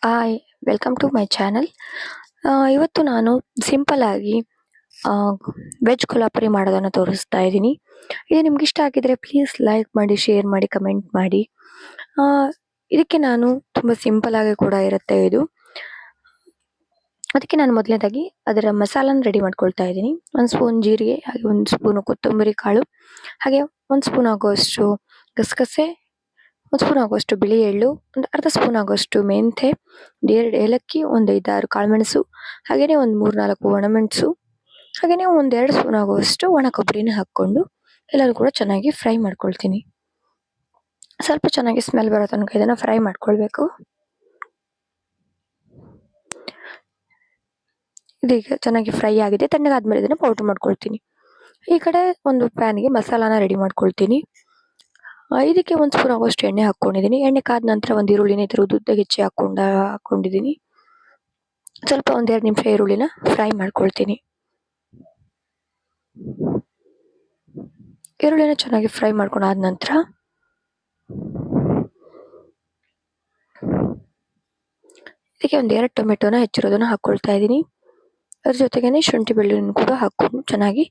Hi, welcome to my channel. ಇವತ್ತು ನಾನು simple ಆಗಿ ವೆಜ್ ಕೊಲ್ಹಾಪುರಿ ಮಾಡೋದನ್ನು ತೋರಿಸ್ತಾ ಇದ್ದೀನಿ. ಇದು ನಿಮ್ಗೆ ಇಷ್ಟ ಆಗಿದ್ರೆ ಪ್ಲೀಸ್ ಲೈಕ್ ಮಾಡಿ, ಶೇರ್ ಮಾಡಿ, ಕಮೆಂಟ್ ಮಾಡಿ. ಆ, ಇದಕ್ಕೆ ನಾನು ತುಂಬ ಸಿಂಪಲ್ ಆಗಿ ಕೂಡ ಇರುತ್ತೆ ಇದು. ಅದಕ್ಕೆ ನಾನು ಮೊದಲನೇದಾಗಿ ಅದರ ಮಸಾಲನ ರೆಡಿ ಮಾಡ್ಕೊಳ್ತಾ ಇದ್ದೀನಿ. 1 ಸ್ಪೂನ್ ಜೀರಿಗೆ, ಹಾಗೆ 1 ಸ್ಪೂನು ಕೊತ್ತಂಬರಿ ಕಾಳು, ಹಾಗೆ 1 ಸ್ಪೂನ್ ಆಗುವಷ್ಟು ಗಸಗಸೆ, 1 ಸ್ಪೂನ್ ಆಗುವಷ್ಟು ಬಿಳಿ ಎಳ್ಳು, ಒಂದು ಅರ್ಧ ಸ್ಪೂನ್ ಆಗುವಷ್ಟು ಮೆಂತೆ, 2 ಏಲಕ್ಕಿ, ಒಂದು 5-6 ಕಾಳುಮೆಣಸು, ಹಾಗೆಯೇ ಒಂದು 3-4 ಒಣಮೆಣಸು, ಹಾಗೆಯೇ ಒಂದು 2 ಸ್ಪೂನ್ ಆಗುವಷ್ಟು ಒಣ ಕೊಬ್ಬರಿನ ಹಾಕ್ಕೊಂಡು ಎಲ್ಲನೂ ಕೂಡ ಚೆನ್ನಾಗಿ ಫ್ರೈ ಮಾಡ್ಕೊಳ್ತೀನಿ. ಸ್ವಲ್ಪ ಚೆನ್ನಾಗಿ ಸ್ಮೆಲ್ ಬರೋ ತನಕ ಇದನ್ನು ಫ್ರೈ ಮಾಡ್ಕೊಳ್ಬೇಕು. ಇದೀಗ ಚೆನ್ನಾಗಿ ಫ್ರೈ ಆಗಿದೆ. ತಣ್ಣಗಾದ್ಮೇಲೆ ಇದನ್ನು ಪೌಡರ್ ಮಾಡ್ಕೊಳ್ತೀನಿ. ಈ ಕಡೆ ಒಂದು ಪ್ಯಾನ್ಗೆ ಮಸಾಲಾನ ರೆಡಿ ಮಾಡ್ಕೊಳ್ತೀನಿ. ಇದಕ್ಕೆ 1 ಸ್ಪೂನ್ ಆಗುವಷ್ಟು ಎಣ್ಣೆ ಹಾಕ್ಕೊಂಡಿದ್ದೀನಿ. ಎಣ್ಣೆ ಕಾದ ನಂತರ ಒಂದು ಈರುಳ್ಳಿನ ಈ ಥರ ಉದ್ದುದ್ದಾಗಿ ಹೆಚ್ಚಿ ಹಾಕ್ಕೊಂಡಿದ್ದೀನಿ. ಸ್ವಲ್ಪ 1-2 ನಿಮಿಷ ಈರುಳ್ಳಿನ ಫ್ರೈ ಮಾಡ್ಕೊಳ್ತೀನಿ. ಈರುಳ್ಳಿನ ಚೆನ್ನಾಗಿ ಫ್ರೈ ಮಾಡ್ಕೊಂಡಾದ ನಂತರ ಇದಕ್ಕೆ 1-2 ಟೊಮೆಟೊನ ಹೆಚ್ಚಿರೋದನ್ನ ಹಾಕ್ಕೊಳ್ತಾ ಇದ್ದೀನಿ. ಅದ್ರ ಜೊತೆಗೇನೆ ಶುಂಠಿ ಬೆಳ್ಳುಳ್ಳಿನ ಕೂಡ ಹಾಕ್ಕೊಂಡು ಚೆನ್ನಾಗಿ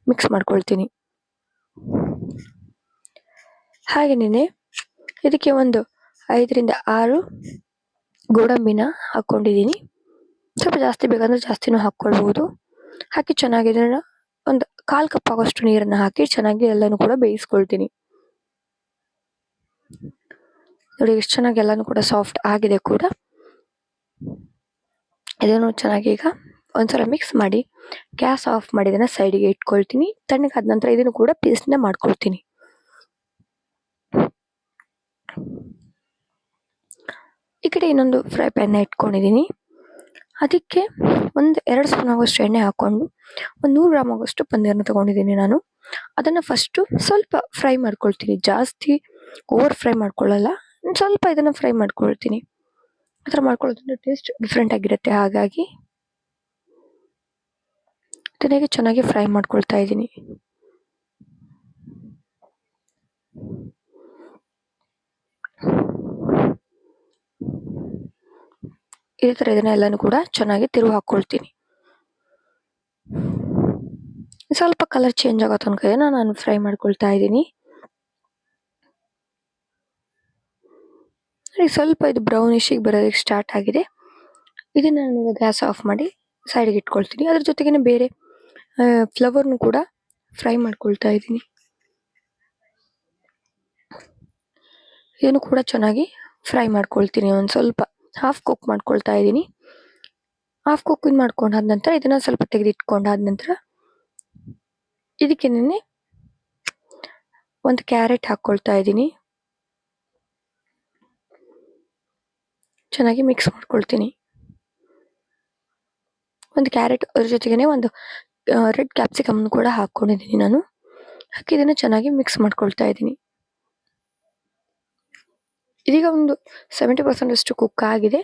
ಮಿಕ್ಸ್ ಮಾಡ್ಕೊಳ್ತೀನಿ. ಹಾಗೆಯೇ ಇದಕ್ಕೆ ಒಂದು 5-6 ಗೋಡಂಬಿನ ಹಾಕ್ಕೊಂಡಿದ್ದೀನಿ. ಸ್ವಲ್ಪ ಜಾಸ್ತಿ ಬೇಕಂದ್ರೆ ಜಾಸ್ತಿನೂ ಹಾಕ್ಕೊಳ್ಬೋದು. ಹಾಕಿ ಚೆನ್ನಾಗಿ ಇದನ್ನು ಒಂದು 1/4 ಕಪ್ ಆಗೋಷ್ಟು ನೀರನ್ನು ಹಾಕಿ ಚೆನ್ನಾಗಿ ಎಲ್ಲನೂ ಕೂಡ ಬೇಯಿಸ್ಕೊಳ್ತೀನಿ. ನೋಡಿ ಎಷ್ಟು ಚೆನ್ನಾಗಿ ಎಲ್ಲನೂ ಕೂಡ ಸಾಫ್ಟ್ ಆಗಿದೆ ಕೂಡ. ಇದನ್ನು ಚೆನ್ನಾಗಿ ಈಗ ಒಂದ್ಸಲ ಮಿಕ್ಸ್ ಮಾಡಿ ಗ್ಯಾಸ್ ಆಫ್ ಮಾಡಿ ಇದನ್ನು ಸೈಡಿಗೆ ಇಟ್ಕೊಳ್ತೀನಿ. ತಣ್ಣಗಾದ ನಂತರ ಇದನ್ನು ಕೂಡ ಪೇಸ್ಟ್ನ ಮಾಡ್ಕೊಳ್ತೀನಿ. ಈ ಕಡೆ ಇನ್ನೊಂದು ಫ್ರೈ ಪ್ಯಾನ್ನ ಇಟ್ಕೊಂಡಿದ್ದೀನಿ. ಅದಕ್ಕೆ 1-2 ಸ್ಪೂನ್ ಆಗುವಷ್ಟು ಎಣ್ಣೆ ಹಾಕ್ಕೊಂಡು 100 ಗ್ರಾಮ್ ಆಗುವಷ್ಟು ಪನ್ನೀರನ್ನ ತೊಗೊಂಡಿದ್ದೀನಿ ನಾನು. ಅದನ್ನು ಫಸ್ಟು ಸ್ವಲ್ಪ ಫ್ರೈ ಮಾಡ್ಕೊಳ್ತೀನಿ. ಜಾಸ್ತಿ ಓವರ್ ಫ್ರೈ ಮಾಡ್ಕೊಳ್ಳಲ್ಲ, ಸ್ವಲ್ಪ ಇದನ್ನು ಫ್ರೈ ಮಾಡ್ಕೊಳ್ತೀನಿ. ಆ ಥರ ಮಾಡ್ಕೊಳ್ಳೋದ್ರಿಂದ ಟೇಸ್ಟ್ ಡಿಫ್ರೆಂಟ್ ಆಗಿರುತ್ತೆ. ಹಾಗಾಗಿ ಇದನ್ನೇ ಚೆನ್ನಾಗಿ ಫ್ರೈ ಮಾಡ್ಕೊಳ್ತಾ ಇದ್ದೀನಿ. ಇದೇ ಥರ ಇದನ್ನೆಲ್ಲನೂ ಕೂಡ ಚೆನ್ನಾಗಿ ತಿರುವು ಹಾಕ್ಕೊಳ್ತೀನಿ. ಸ್ವಲ್ಪ ಕಲರ್ ಚೇಂಜ್ ಆಗೋ ತನಕ ನಾನು ಫ್ರೈ ಮಾಡ್ಕೊಳ್ತಾ ಇದ್ದೀನಿ. ಸ್ವಲ್ಪ ಇದು ಬ್ರೌನಿಶಿಗೆ ಬರೋದಕ್ಕೆ ಸ್ಟಾರ್ಟ್ ಆಗಿದೆ. ಇದನ್ನು ನಾನು ಗ್ಯಾಸ್ ಆಫ್ ಮಾಡಿ ಸೈಡಿಗೆ ಇಟ್ಕೊಳ್ತೀನಿ. ಅದ್ರ ಜೊತೆಗೇನೆ ಬೇರೆ ಫ್ಲವರ್ನು ಕೂಡ ಫ್ರೈ ಮಾಡ್ಕೊಳ್ತಾ ಇದ್ದೀನಿ. ಇದನ್ನು ಕೂಡ ಚೆನ್ನಾಗಿ ಫ್ರೈ ಮಾಡ್ಕೊಳ್ತೀನಿ. ಒಂದು ಸ್ವಲ್ಪ ಹಾಫ್ ಕುಕ್ ಮಾಡ್ಕೊಳ್ತಾ ಇದ್ದೀನಿ. ಹಾಫ್ ಕುಕ್ ಮಾಡ್ಕೊಂಡಾದ ನಂತರ ಇದನ್ನು ಸ್ವಲ್ಪ ತೆಗೆದಿಟ್ಕೊಂಡಾದ ನಂತರ ಇದಕ್ಕೇನೆ ಒಂದು ಕ್ಯಾರೆಟ್ ಹಾಕ್ಕೊಳ್ತಾ ಇದ್ದೀನಿ. ಚೆನ್ನಾಗಿ ಮಿಕ್ಸ್ ಮಾಡ್ಕೊಳ್ತೀನಿ. ಒಂದು ಕ್ಯಾರೆಟ್ ಅದ್ರ ಜೊತೆಗೇನೆ ಒಂದು ರೆಡ್ ಕ್ಯಾಪ್ಸಿಕಮ್ ಕೂಡ ಹಾಕ್ಕೊಂಡಿದ್ದೀನಿ ನಾನು. ಹಾಕಿ ಇದನ್ನು ಚೆನ್ನಾಗಿ ಮಿಕ್ಸ್ ಮಾಡ್ಕೊಳ್ತಾ ಇದ್ದೀನಿ. ಇದೀಗ ಒಂದು 70% ಅಷ್ಟು ಕುಕ್ ಆಗಿದೆ.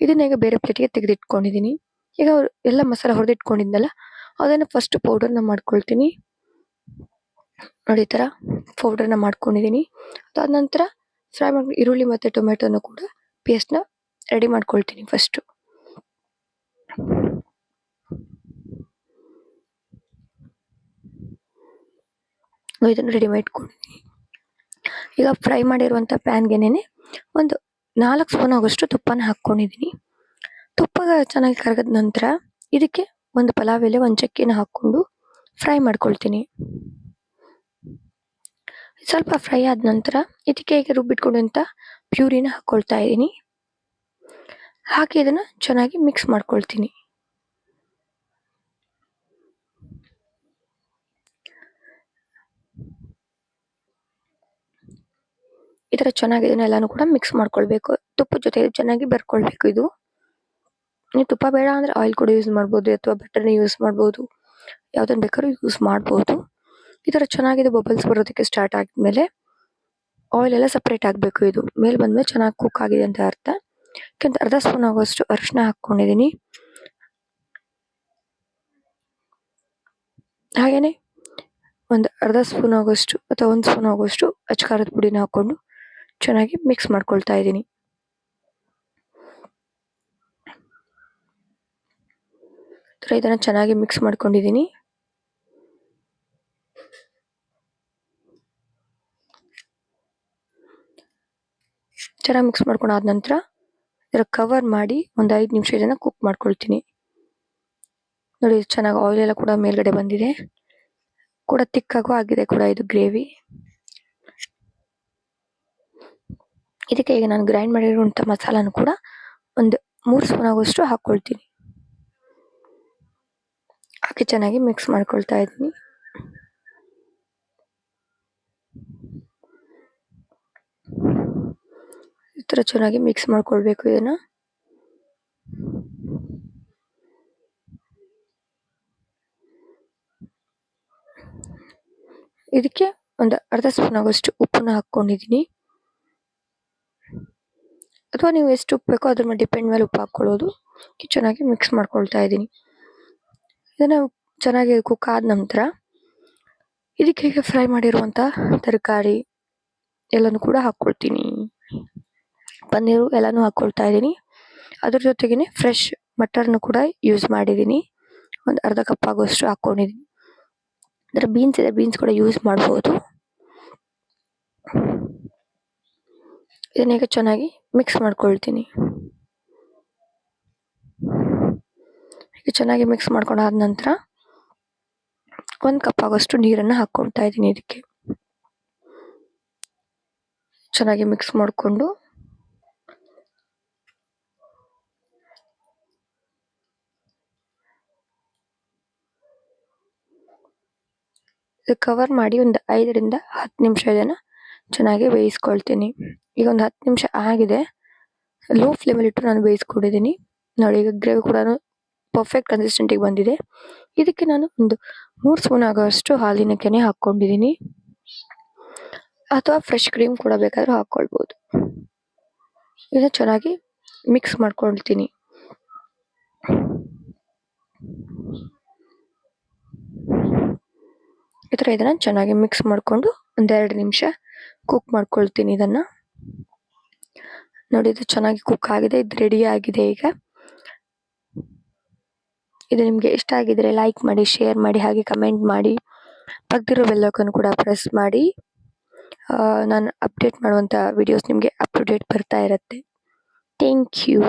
ಇದನ್ನ ಈಗ ಬೇರೆ ಪ್ಲೇಟಿಗೆ ತೆಗೆದಿಟ್ಕೊಂಡಿದ್ದೀನಿ. ಈಗ ಎಲ್ಲ ಮಸಾಲ ಹುರಿದಿಟ್ಕೊಂಡಿದ್ನಲ್ಲ ಅದನ್ನು ಫಸ್ಟ್ ಪೌಡರ್ನ ಮಾಡ್ಕೊಳ್ತೀನಿ. ನೋಡಿ ಈ ಥರ ಪೌಡರ್ನ ಮಾಡ್ಕೊಂಡಿದ್ದೀನಿ. ಅದಾದ ನಂತರ ಫ್ರೈ ಮಾಡಿ ಈರುಳ್ಳಿ ಮತ್ತು ಟೊಮೆಟೊನ ಕೂಡ ಪೇಸ್ಟ್ನ ರೆಡಿ ಮಾಡ್ಕೊಳ್ತೀನಿ ಫಸ್ಟು. ಇದನ್ನು ರೆಡಿ ಮಾಡಿಟ್ಕೊಂಡಿದ್ದೀನಿ. ಈಗ ಫ್ರೈ ಮಾಡಿರುವಂಥ ಪ್ಯಾನ್ಗೆನೆ ಒಂದು 4 ಸ್ಪೂನ್ ಆಗೋಷ್ಟು ತುಪ್ಪನ ಹಾಕ್ಕೊಂಡಿದ್ದೀನಿ. ತುಪ್ಪ ಚೆನ್ನಾಗಿ ಕರಗಿದ ನಂತರ ಇದಕ್ಕೆ ಒಂದು ಪಲಾವ್ ಎಲೆ, ಒಂದು ಚಕ್ಕೆನ ಹಾಕ್ಕೊಂಡು ಫ್ರೈ ಮಾಡ್ಕೊಳ್ತೀನಿ. ಸ್ವಲ್ಪ ಫ್ರೈ ಆದ ನಂತರ ಇದಕ್ಕೆ ಈಗ ರುಬ್ಬಿಟ್ಕೊಂಡಂಥ ಪ್ಯೂರಿನ ಹಾಕ್ಕೊಳ್ತಾ ಇದ್ದೀನಿ. ಹಾಕಿ ಇದನ್ನು ಚೆನ್ನಾಗಿ ಮಿಕ್ಸ್ ಮಾಡ್ಕೊಳ್ತೀನಿ. ಈ ಥರ ಚೆನ್ನಾಗಿ ಇದನ್ನೆಲ್ಲನೂ ಕೂಡ ಮಿಕ್ಸ್ ಮಾಡ್ಕೊಳ್ಬೇಕು. ತುಪ್ಪದ ಜೊತೆ ಚೆನ್ನಾಗಿ ಬೆರ್ಕೊಳ್ಬೇಕು. ಇದು ನೀವು ತುಪ್ಪ ಬೇಡ ಅಂದರೆ ಆಯಿಲ್ ಕೂಡ ಯೂಸ್ ಮಾಡ್ಬೋದು, ಅಥವಾ ಬಟರ್ನ ಯೂಸ್ ಮಾಡ್ಬೋದು, ಯಾವುದನ್ನು ಬೇಕಾದ್ರೂ ಯೂಸ್ ಮಾಡ್ಬೋದು. ಈ ಥರ ಚೆನ್ನಾಗಿದೆ ಬಬಲ್ಸ್ ಬರೋದಕ್ಕೆ ಸ್ಟಾರ್ಟ್ ಆದಮೇಲೆ ಆಯಿಲ್ ಎಲ್ಲ ಸಪ್ರೇಟ್ ಆಗಬೇಕು. ಇದು ಮೇಲೆ ಬಂದಮೇಲೆ ಚೆನ್ನಾಗಿ ಕುಕ್ ಆಗಿದೆ ಅಂತ ಅರ್ಥ. ಯಾಕೆಂತ ಅರ್ಧ ಸ್ಪೂನ್ ಆಗೋಷ್ಟು ಅರಿಶಿನ ಹಾಕ್ಕೊಂಡಿದ್ದೀನಿ. ಹಾಗೆಯೇ ಒಂದು ಅರ್ಧ ಸ್ಪೂನ್ ಆಗೋಷ್ಟು ಅಥವಾ 1 ಸ್ಪೂನ್ ಆಗೋಷ್ಟು ಅಚ್ಕಾರದ ಪುಡಿನ ಹಾಕ್ಕೊಂಡು ಚೆನ್ನಾಗಿ ಮಿಕ್ಸ್ ಮಾಡ್ಕೊಳ್ತಾ ಇದ್ದೀನಿ. ಇದನ್ನ ಚೆನ್ನಾಗಿ ಮಿಕ್ಸ್ ಮಾಡ್ಕೊಂಡಿದ್ದೀನಿ. ಚೆನ್ನಾಗಿ ಮಿಕ್ಸ್ ಮಾಡ್ಕೊಂಡಾದ ನಂತರ ಇದರ ಕವರ್ ಮಾಡಿ ಒಂದು 5 ನಿಮಿಷ ಇದನ್ನ ಕುಕ್ ಮಾಡ್ಕೊಳ್ತೀನಿ. ನೋಡಿ ಚೆನ್ನಾಗಿ ಆಯಿಲ್ ಎಲ್ಲ ಕೂಡ ಮೇಲ್ಗಡೆ ಬಂದಿದೆ, ಕೂಡ ತಿಕ್ಕಾಗೂ ಆಗಿದೆ ಕೂಡ ಇದು ಗ್ರೇವಿ. ಇದಕ್ಕೆ ಈಗ ನಾನು ಗ್ರೈಂಡ್ ಮಾಡಿರುವಂಥ ಮಸಾಲಾನು ಕೂಡ ಒಂದು 3 ಸ್ಪೂನ್ ಆಗುವಷ್ಟು ಹಾಕ್ಕೊಳ್ತೀನಿ. ಹಾಕಿ ಚೆನ್ನಾಗಿ ಮಿಕ್ಸ್ ಮಾಡ್ಕೊಳ್ತಾ ಇದ್ದೀನಿ. ಈ ಥರ ಚೆನ್ನಾಗಿ ಮಿಕ್ಸ್ ಮಾಡ್ಕೊಳ್ಬೇಕು ಇದನ್ನ. ಇದಕ್ಕೆ ಒಂದು ಅರ್ಧ ಸ್ಪೂನ್ ಆಗುವಷ್ಟು ಉಪ್ಪನ್ನ ಹಾಕ್ಕೊಂಡಿದ್ದೀನಿ, ಅಥವಾ ನೀವು ಎಷ್ಟು ಉಪ್ಪು ಬೇಕೋ ಅದ್ರ ಮೇಲೆ ಡಿಪೆಂಡ್ ಮೇಲೆ ಉಪ್ಪು ಹಾಕ್ಕೊಳ್ಳೋದು. ಚೆನ್ನಾಗಿ ಮಿಕ್ಸ್ ಮಾಡ್ಕೊಳ್ತಾ ಇದ್ದೀನಿ. ಇದನ್ನ ಚೆನ್ನಾಗಿ ಕುಕ್ ಆದ ನಂತರ ಇದಕ್ಕೆ ಈಗ ಫ್ರೈ ಮಾಡಿರುವಂಥ ತರಕಾರಿ ಎಲ್ಲನೂ ಕೂಡ ಹಾಕ್ಕೊಳ್ತೀನಿ. ಪನ್ನೀರು ಎಲ್ಲನೂ ಹಾಕ್ಕೊಳ್ತಾ ಇದ್ದೀನಿ. ಅದ್ರ ಜೊತೆಗೇನೆ ಫ್ರೆಶ್ ಮಟರ್ನು ಕೂಡ ಯೂಸ್ ಮಾಡಿದ್ದೀನಿ, ಒಂದು ಅರ್ಧ ಕಪ್ ಆಗುವಷ್ಟು ಹಾಕ್ಕೊಂಡಿದ್ದೀನಿ. ಅದರ ಬೀನ್ಸ್ ಇದೆ, ಬೀನ್ಸ್ ಕೂಡ ಯೂಸ್ ಮಾಡ್ಬೋದು. ಇದನ್ನೀಗ ಚೆನ್ನಾಗಿ ಮಿಕ್ಸ್ ಮಾಡ್ಕೊಳ್ತೀನಿ. ಈಗ ಚೆನ್ನಾಗಿ ಮಿಕ್ಸ್ ಮಾಡ್ಕೊಂಡಾದ ನಂತರ 1 ಕಪ್ ಆಗೋಷ್ಟು ನೀರನ್ನು ಹಾಕ್ಕೊಳ್ತಾ ಇದ್ದೀನಿ. ಇದಕ್ಕೆ ಚೆನ್ನಾಗಿ ಮಿಕ್ಸ್ ಮಾಡಿಕೊಂಡು ಕವರ್ ಮಾಡಿ ಒಂದು 5 ರಿಂದ 10 ನಿಮಿಷ ಇದನ್ನ ಚೆನ್ನಾಗಿ ಬೇಯಿಸ್ಕೊಳ್ತೀನಿ. ಈಗ ಒಂದು 10 ನಿಮಿಷ ಆಗಿದೆ. ಲೋ ಫ್ಲೇಮಲ್ಲಿ ಇಟ್ಟು ನಾನು ಬೇಯಿಸ್ಕೊಂಡಿದ್ದೀನಿ. ನೋಡಿ ಈಗ ಗ್ರೇವಿ ಕೂಡ ಪರ್ಫೆಕ್ಟ್ ಕನ್ಸಿಸ್ಟೆಂಟಿಗೆ ಬಂದಿದೆ. ಇದಕ್ಕೆ ನಾನು ಒಂದು 3 ಸ್ಪೂನ್ ಆಗೋಷ್ಟು ಹಾಲಿನ ಕೆನೆ ಹಾಕ್ಕೊಂಡಿದ್ದೀನಿ, ಅಥವಾ ಫ್ರೆಶ್ ಕ್ರೀಮ್ ಕೂಡ ಬೇಕಾದರೂ ಹಾಕ್ಕೊಳ್ಬೋದು. ಇದನ್ನ ಚೆನ್ನಾಗಿ ಮಿಕ್ಸ್ ಮಾಡ್ಕೊಳ್ತೀನಿ. ಈ ಥರ ಇದನ್ನ ಚೆನ್ನಾಗಿ ಮಿಕ್ಸ್ ಮಾಡಿಕೊಂಡು ಒಂದು 2 ನಿಮಿಷ ಕುಕ್ ಮಾಡ್ಕೊಳ್ತೀನಿ ಇದನ್ನ. ನೋಡಿ ಇದು ಚೆನ್ನಾಗಿ ಕುಕ್ ಆಗಿದೆ, ಇದು ರೆಡಿ ಆಗಿದೆ. ಈಗ ಇದು ನಿಮಗೆ ಇಷ್ಟ ಆಗಿದ್ರೆ ಲೈಕ್ ಮಾಡಿ, ಶೇರ್ ಮಾಡಿ, ಹಾಗೆ ಕಮೆಂಟ್ ಮಾಡಿ. ಪಕ್ಕದಿರೋ ಬೆಲ್ ಐಕಾನ್ ಕೂಡ ಪ್ರೆಸ್ ಮಾಡಿ. ನಾನು ಅಪ್ಡೇಟ್ ಮಾಡುವಂಥ ವಿಡಿಯೋಸ್ ನಿಮಗೆ ಅಪ್ ಟು ಡೇಟ್ ಬರ್ತಾ ಇರುತ್ತೆ. Thank you.